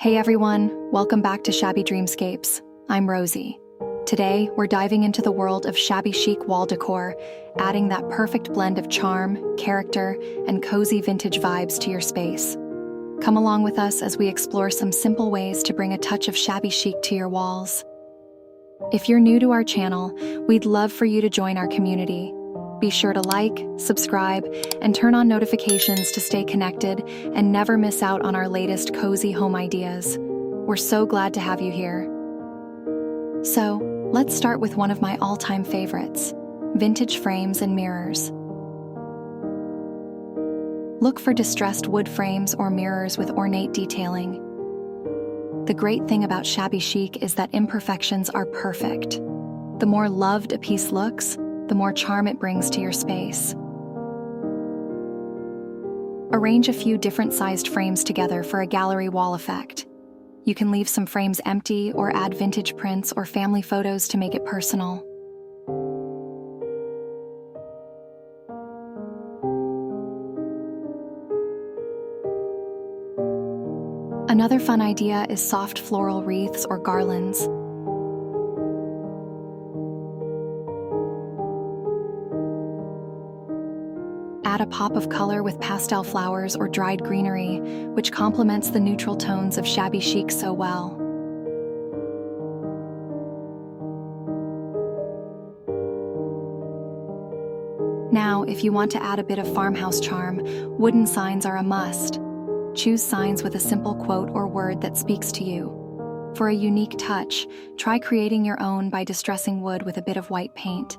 Hey everyone, welcome back to Shabby Dreamscapes. I'm Rosie. Today, we're diving into the world of shabby chic wall decor, adding that perfect blend of charm, character, and cozy vintage vibes to your space. Come along with us as we explore some simple ways to bring a touch of shabby chic to your walls. If you're new to our channel, we'd love for you to join our community. Be sure to like, subscribe, and turn on notifications to stay connected and never miss out on our latest cozy home ideas. We're so glad to have you here. So, let's start with one of my all-time favorites, vintage frames and mirrors. Look for distressed wood frames or mirrors with ornate detailing. The great thing about shabby chic is that imperfections are perfect. The more loved a piece looks, the more charm it brings to your space. Arrange a few different sized frames together for a gallery wall effect. You can leave some frames empty or add vintage prints or family photos to make it personal. Another fun idea is soft floral wreaths or garlands. Add a pop of color with pastel flowers or dried greenery, which complements the neutral tones of shabby chic so well. Now, if you want to add a bit of farmhouse charm, wooden signs are a must. Choose signs with a simple quote or word that speaks to you. For a unique touch, try creating your own by distressing wood with a bit of white paint.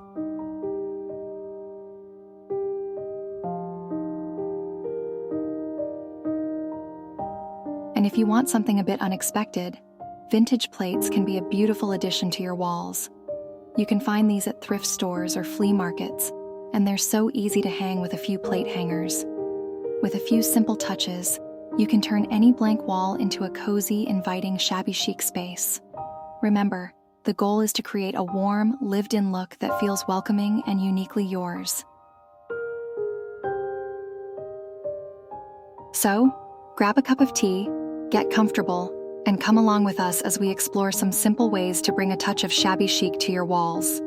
And if you want something a bit unexpected, vintage plates can be a beautiful addition to your walls. You can find these at thrift stores or flea markets, and they're so easy to hang with a few plate hangers. With a few simple touches, you can turn any blank wall into a cozy, inviting shabby chic space. Remember, the goal is to create a warm, lived-in look that feels welcoming and uniquely yours. So, grab a cup of tea, get comfortable, and come along with us as we explore some simple ways to bring a touch of shabby chic to your walls.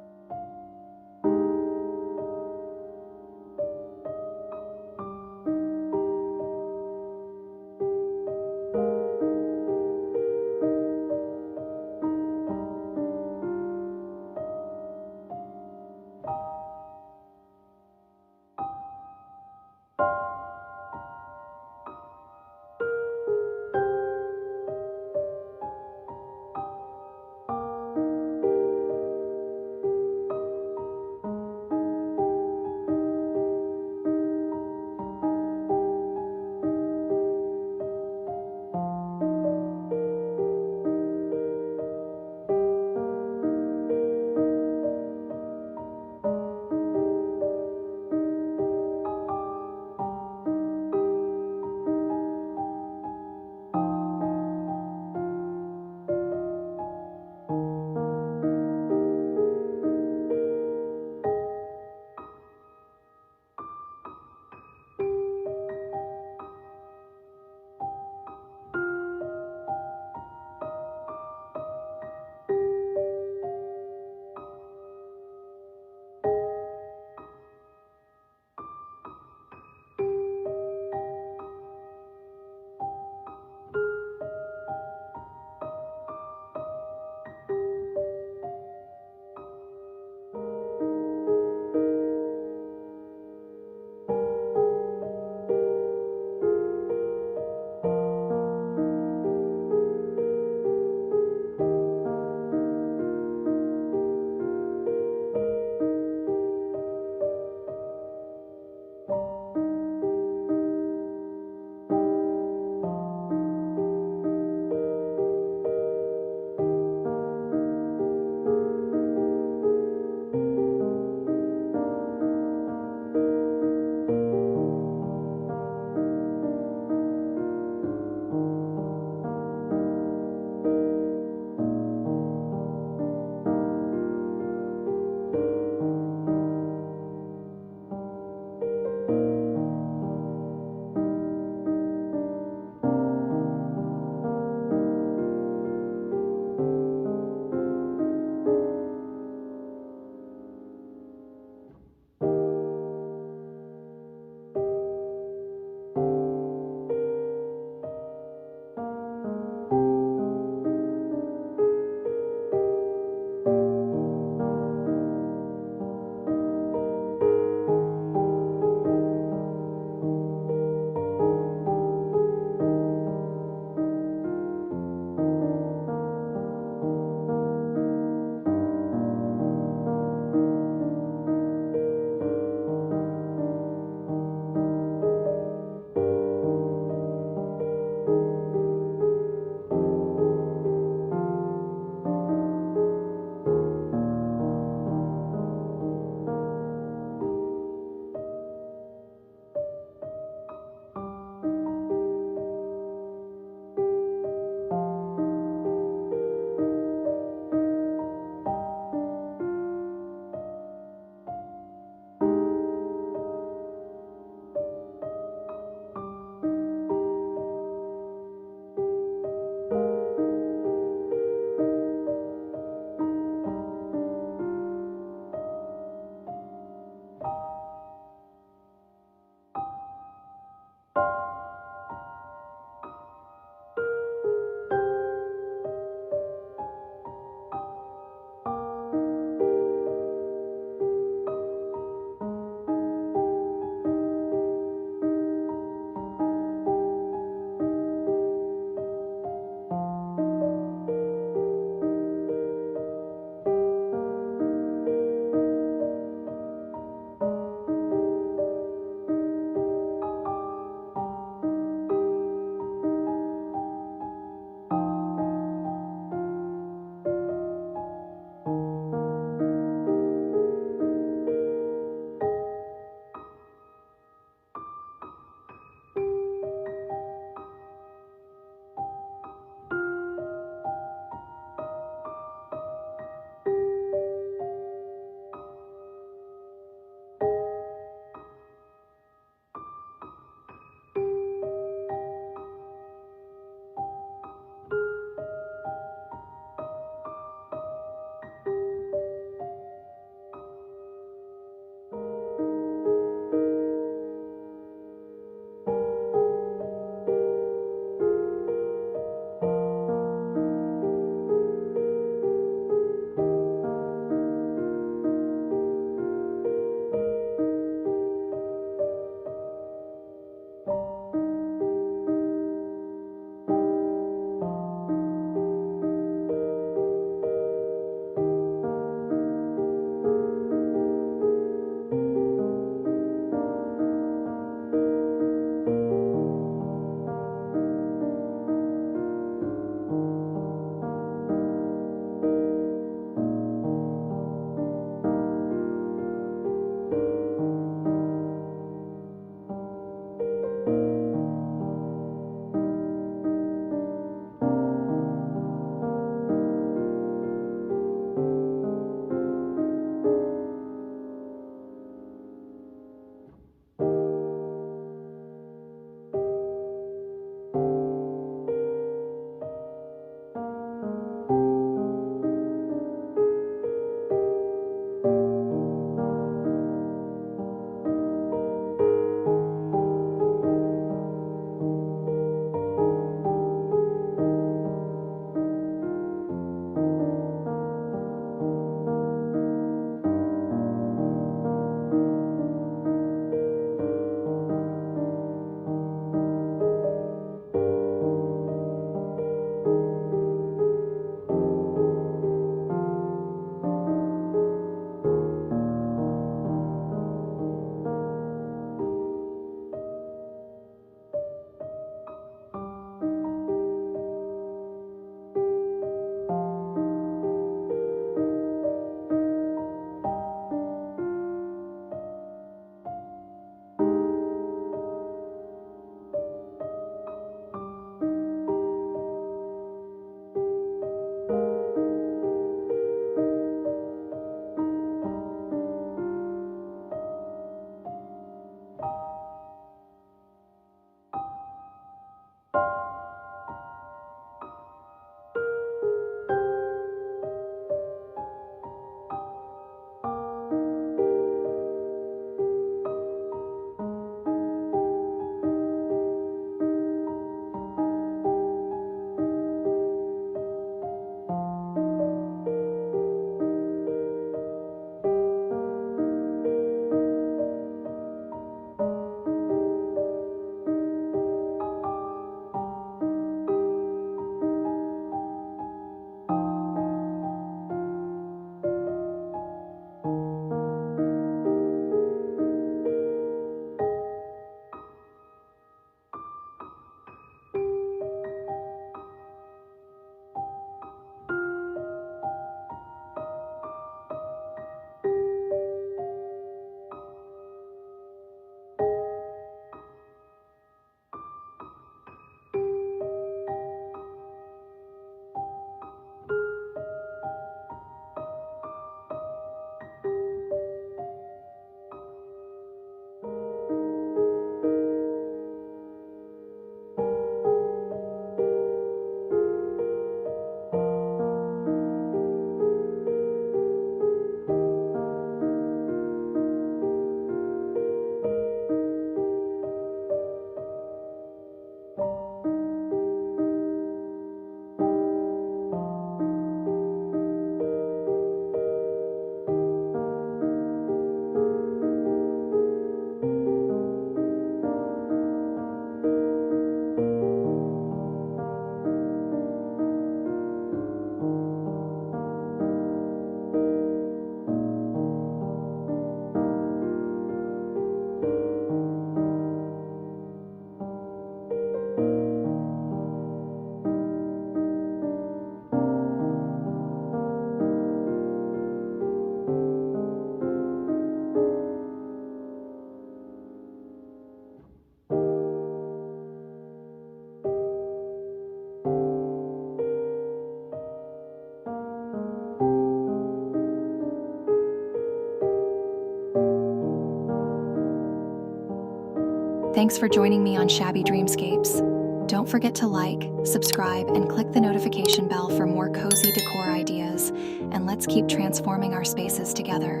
Thanks for joining me on Shabby Dreamscapes. Don't forget to like, subscribe, and click the notification bell for more cozy decor ideas, and let's keep transforming our spaces together.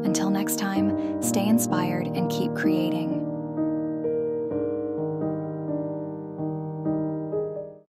Until next time, stay inspired and keep creating.